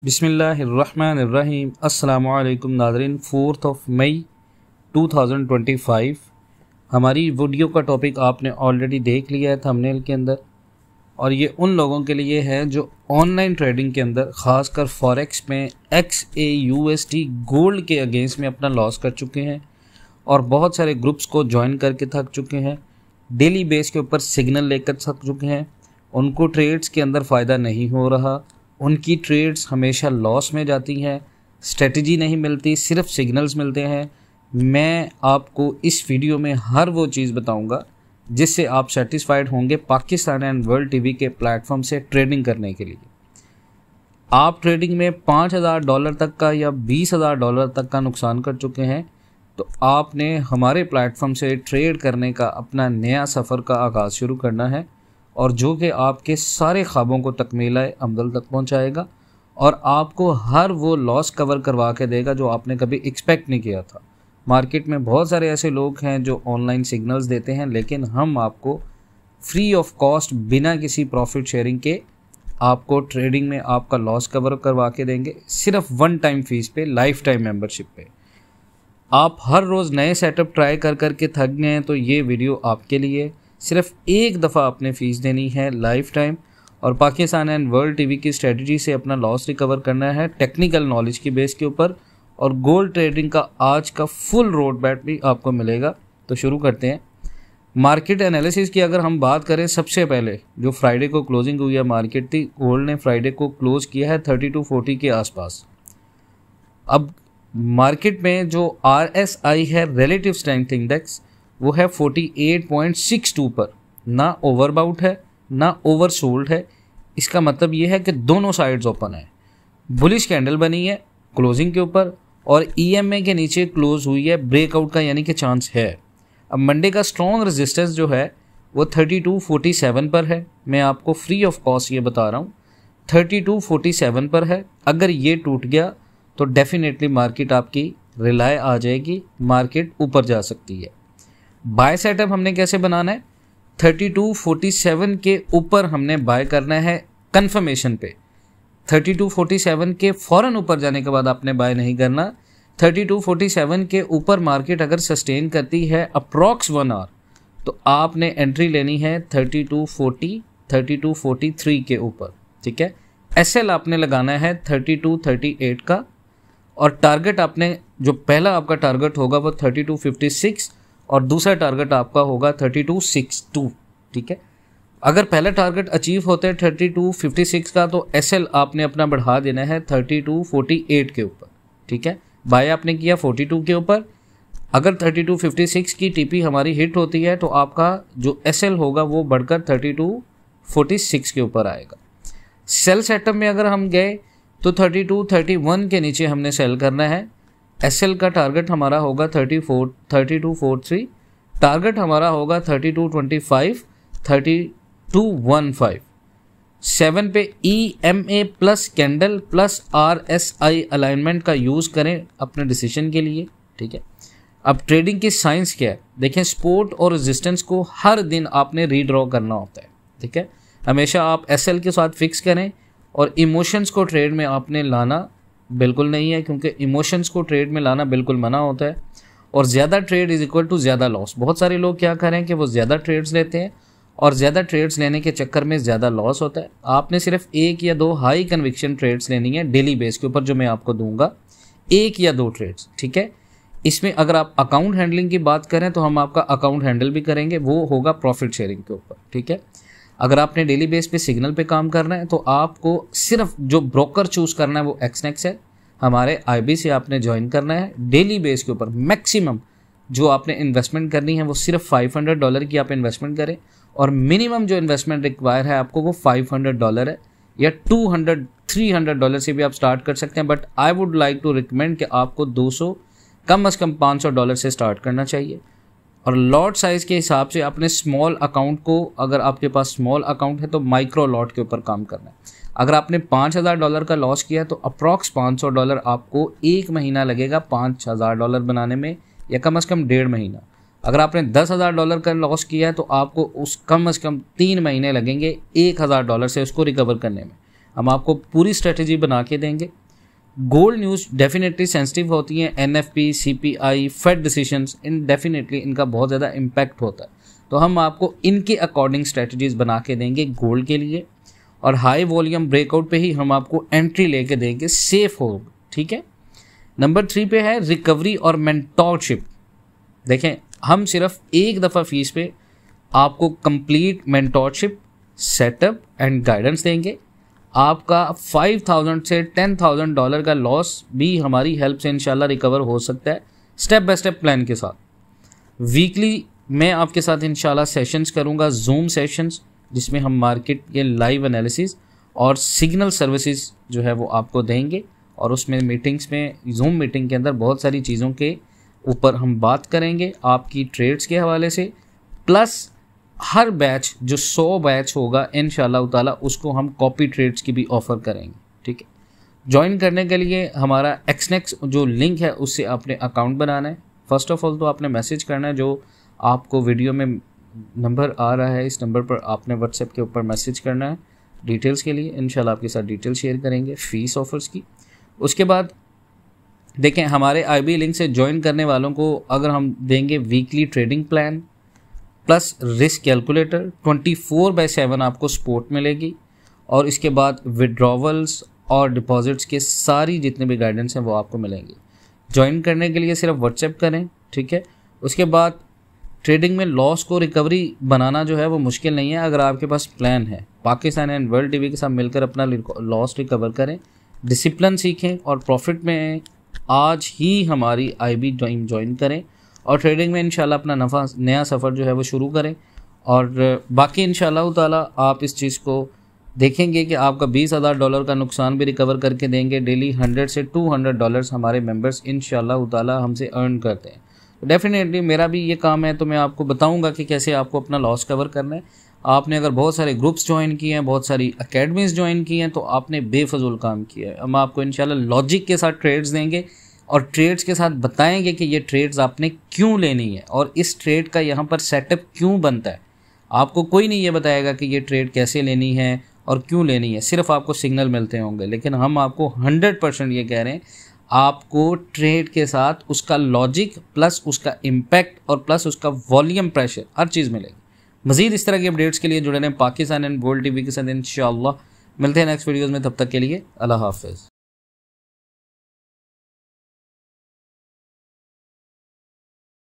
बिस्मिल्लाहिर्रहमानिर्रहीम। अस्सलामुअलैकुम नाज़रीन। 4 मई 2025 हमारी वीडियो का टॉपिक आपने ऑलरेडी देख लिया है थंबनेल के अंदर, और ये उन लोगों के लिए है जो ऑनलाइन ट्रेडिंग के अंदर ख़ासकर फॉरेक्स में XAUSD गोल्ड के अगेंस्ट में अपना लॉस कर चुके हैं और बहुत सारे ग्रुप्स को ज्वाइन करके थक चुके हैं, डेली बेस के ऊपर सिग्नल लेकर थक चुके हैं। उनको ट्रेड्स के अंदर फ़ायदा नहीं हो रहा, उनकी ट्रेड्स हमेशा लॉस में जाती हैं, स्ट्रेटजी नहीं मिलती, सिर्फ सिग्नल्स मिलते हैं। मैं आपको इस वीडियो में हर वो चीज़ बताऊंगा जिससे आप सेटिस्फाइड होंगे पाकिस्तान एंड वर्ल्ड टीवी के प्लेटफॉर्म से ट्रेडिंग करने के लिए। आप ट्रेडिंग में $5,000 तक का या $20,000 तक का नुकसान कर चुके हैं, तो आपने हमारे प्लेटफॉर्म से ट्रेड करने का अपना नया सफ़र का आगाज़ शुरू करना है, और जो कि आपके सारे ख्वाबों को तकमीला अमल तक पहुंचाएगा और आपको हर वो लॉस कवर करवा के देगा जो आपने कभी एक्सपेक्ट नहीं किया था। मार्केट में बहुत सारे ऐसे लोग हैं जो ऑनलाइन सिग्नल्स देते हैं, लेकिन हम आपको फ्री ऑफ कॉस्ट बिना किसी प्रॉफिट शेयरिंग के आपको ट्रेडिंग में आपका लॉस कवर करवा के देंगे, सिर्फ वन टाइम फीस पे, लाइफ टाइम मेंबरशिप पे। आप हर रोज़ नए सेटअप ट्राई कर करके थक गए हैं तो ये वीडियो आपके लिए। सिर्फ एक दफ़ा आपने फ़ीस देनी है लाइफ टाइम, और पाकिस्तान एंड वर्ल्ड टीवी की स्ट्रेटजी से अपना लॉस रिकवर करना है टेक्निकल नॉलेज की बेस के ऊपर, और गोल्ड ट्रेडिंग का आज का फुल रोड मैप भी आपको मिलेगा। तो शुरू करते हैं। मार्केट एनालिसिस की अगर हम बात करें, सबसे पहले जो फ्राइडे को क्लोजिंग हुई है मार्केट थी, गोल्ड ने फ्राइडे को क्लोज किया है 3240 के आसपास। अब मार्केट में जो RSI है, रिलेटिव स्ट्रेंथ इंडेक्स, वो है 48.62 पर। ना ओवरबाउट है ना ओवरसोल्ड है। इसका मतलब ये है कि दोनों साइड्स ओपन है। बुलिश कैंडल बनी है क्लोजिंग के ऊपर और EMA के नीचे क्लोज हुई है, ब्रेकआउट का यानी कि चांस है। अब मंडे का स्ट्रॉन्ग रेजिस्टेंस जो है वो 3247 पर है। मैं आपको फ्री ऑफ कॉस्ट ये बता रहा हूँ, 3247 पर है। अगर ये टूट गया तो डेफिनेटली मार्केट आपकी रिलाय आ जाएगी, मार्केट ऊपर जा सकती है। बाय सेटअप हमने कैसे बनाना है, 3247 के ऊपर हमने बाय करना है कंफर्मेशन पे। 3247 के फ़ौरन ऊपर जाने के बाद आपने बाय नहीं करना। 3247 के ऊपर मार्केट अगर सस्टेन करती है अप्रॉक्स 1 आवर, तो आपने एंट्री लेनी है 3240 3243 के ऊपर, ठीक है। SL आपने लगाना है 3238 का, और टारगेट आपने, जो पहला आपका टारगेट होगा वो 3256 और दूसरा टारगेट आपका होगा 3262, ठीक है। अगर पहला टारगेट अचीव होता है 3256 का, तो SL आपने अपना बढ़ा देना है 3248 के ऊपर, ठीक है। बाय आपने किया 42 के ऊपर। अगर 3256 की TP हमारी हिट होती है तो आपका जो SL होगा वो बढ़कर 3246 के ऊपर आएगा। सेल सेटअप में अगर हम गए तो 3231 के नीचे हमने सेल करना है। SL का टारगेट हमारा होगा 3243, टारगेट हमारा होगा 3225 3215। 7 पे EMA plus candle plus RSI alignment का यूज़ करें अपने डिसीजन के लिए, ठीक है। अब ट्रेडिंग की साइंस क्या है, देखें, सपोर्ट और रेजिस्टेंस को हर दिन आपने रीड्रॉ करना होता है, ठीक है। हमेशा आप SL के साथ फिक्स करें, और इमोशंस को ट्रेड में आपने लाना बिल्कुल नहीं है, क्योंकि इमोशंस को ट्रेड में लाना बिल्कुल मना होता है, और ज़्यादा ट्रेड इज इक्वल टू ज़्यादा लॉस। बहुत सारे लोग क्या करें कि वो ज़्यादा ट्रेड्स लेते हैं और ज़्यादा ट्रेड्स लेने के चक्कर में ज़्यादा लॉस होता है। आपने सिर्फ 1 या 2 हाई कन्विक्शन ट्रेड्स लेनी है डेली बेस के ऊपर, जो मैं आपको दूंगा, 1 या 2 ट्रेड्स, ठीक है। इसमें अगर आप अकाउंट हैंडलिंग की बात करें तो हम आपका अकाउंट हैंडल भी करेंगे, वो होगा प्रॉफिट शेयरिंग के ऊपर, ठीक है। अगर आपने डेली बेस पे सिग्नल पे काम करना है तो आपको सिर्फ जो ब्रोकर चूज़ करना है वो XNEX है। हमारे IB से आपने ज्वाइन करना है। डेली बेस के ऊपर मैक्सिमम जो आपने इन्वेस्टमेंट करनी है वो सिर्फ $500 की आप इन्वेस्टमेंट करें, और मिनिमम जो इन्वेस्टमेंट रिक्वायर है आपको वो $500 है, या $200-300 से भी आप स्टार्ट कर सकते हैं। But I would like to recommend कि आपको 200 कम से कम $500 से स्टार्ट करना चाहिए। और लॉट साइज़ के हिसाब से अपने स्मॉल अकाउंट को, अगर आपके पास स्मॉल अकाउंट है तो माइक्रो लॉट के ऊपर काम करना है। अगर आपने $5,000 का लॉस किया तो अप्रॉक्स $500 आपको 1 महीना लगेगा $5,000 बनाने में, या कम से कम 1.5 महीना। अगर आपने $10,000 का लॉस किया है तो आपको उस कम से कम 3 महीने लगेंगे $1,000 से उसको रिकवर करने में। हम आपको पूरी स्ट्रेटजी बना के देंगे। गोल्ड न्यूज़ डेफिनेटली सेंसिटिव होती हैं, एनएफपी, सीपीआई, फेड डिसीजंस, इन डेफिनेटली इनका बहुत ज़्यादा इम्पैक्ट होता है। तो हम आपको इनके अकॉर्डिंग स्ट्रेटजीज बना के देंगे गोल्ड के लिए, और हाई वॉल्यूम ब्रेकआउट पे ही हम आपको एंट्री लेके देंगे, सेफ हो, ठीक है। नंबर 3 पे है रिकवरी और मेंटोरशिप। देखें, हम सिर्फ एक दफ़ा फीस पे आपको complete mentorship, setup and guidance देंगे। आपका $5,000 से $10,000 का लॉस भी हमारी हेल्प से इंशाल्लाह रिकवर हो सकता है, स्टेप बाय स्टेप प्लान के साथ। वीकली मैं आपके साथ इंशाल्लाह सेशंस करूंगा, जूम सेशंस, जिसमें हम मार्केट के लाइव एनालिसिस और सिग्नल सर्विसेज जो है वो आपको देंगे, और उसमें मीटिंग्स में, जूम मीटिंग के अंदर बहुत सारी चीज़ों के ऊपर हम बात करेंगे आपकी ट्रेड्स के हवाले से। प्लस हर बैच जो 100 बैच होगा इंशाल्लाह ताला, उसको हम कॉपी ट्रेड्स की भी ऑफ़र करेंगे, ठीक है। ज्वाइन करने के लिए हमारा एक्सनेक्स जो लिंक है उससे आपने अकाउंट बनाना है। फर्स्ट ऑफ ऑल तो आपने मैसेज करना है, जो आपको वीडियो में नंबर आ रहा है, इस नंबर पर आपने व्हाट्सएप के ऊपर मैसेज करना है डिटेल्स के लिए। इंशाल्लाह आपके साथ डिटेल शेयर करेंगे फ़ीस ऑफर्स की। उसके बाद देखें, हमारे IB लिंक से ज्वाइन करने वालों को अगर हम देंगे weekly trading plan plus risk calculator, 24/7 आपको सपोर्ट मिलेगी, और इसके बाद विड्रॉवल्स और डिपॉजिट्स के सारी जितने भी गाइडेंस हैं वो आपको मिलेंगे। ज्वाइन करने के लिए सिर्फ व्हाट्सएप करें, ठीक है। उसके बाद ट्रेडिंग में लॉस को रिकवरी बनाना जो है वो मुश्किल नहीं है, अगर आपके पास प्लान है। पाकिस्तान एंड वर्ल्ड टीवी के साथ मिलकर अपना लॉस रिकवर करें, डिसिप्लिन सीखें, और प्रॉफिट में आज ही हमारी IB ज्वाइन करें, और ट्रेडिंग में इंशाल्लाह अपना नया सफ़र जो है वो शुरू करें। और बाकी इंशाल्लाह ताला आप इस चीज़ को देखेंगे कि आपका $20,000 का नुकसान भी रिकवर करके देंगे। डेली $100 से $200 हमारे मेंबर्स इंशाल्लाह ताला हमसे अर्न करते हैं। तो डेफिनेटली मेरा भी ये काम है, तो मैं आपको बताऊंगा कि कैसे आपको अपना लॉस कवर करना है। आपने अगर बहुत सारे ग्रुप्स ज्वाइन किए हैं, बहुत सारी अकेडमीज़ ज्वाइन की हैं, तो आपने बेफजूल काम किया है। हम आपको इंशाल्लाह लॉजिक के साथ ट्रेड्स देंगे, और ट्रेड्स के साथ बताएंगे कि ये ट्रेड्स आपने क्यों लेनी है, और इस ट्रेड का यहाँ पर सेटअप क्यों बनता है। आपको कोई नहीं ये बताएगा कि ये ट्रेड कैसे लेनी है और क्यों लेनी है, सिर्फ आपको सिग्नल मिलते होंगे। लेकिन हम आपको 100% ये कह रहे हैं, आपको ट्रेड के साथ उसका लॉजिक प्लस उसका इम्पैक्ट और प्लस उसका वॉल्यूम प्रेशर हर चीज़ मिलेगी। मज़ीद इस तरह की अपडेट्स के लिए जुड़े रहें पाकिस्तान एंड वर्ल्ड टीवी के साथ। इंशाअल्लाह मिलते हैं नेक्स्ट वीडियोज़ में, तब तक के लिए अल्लाह हाफ़िज़।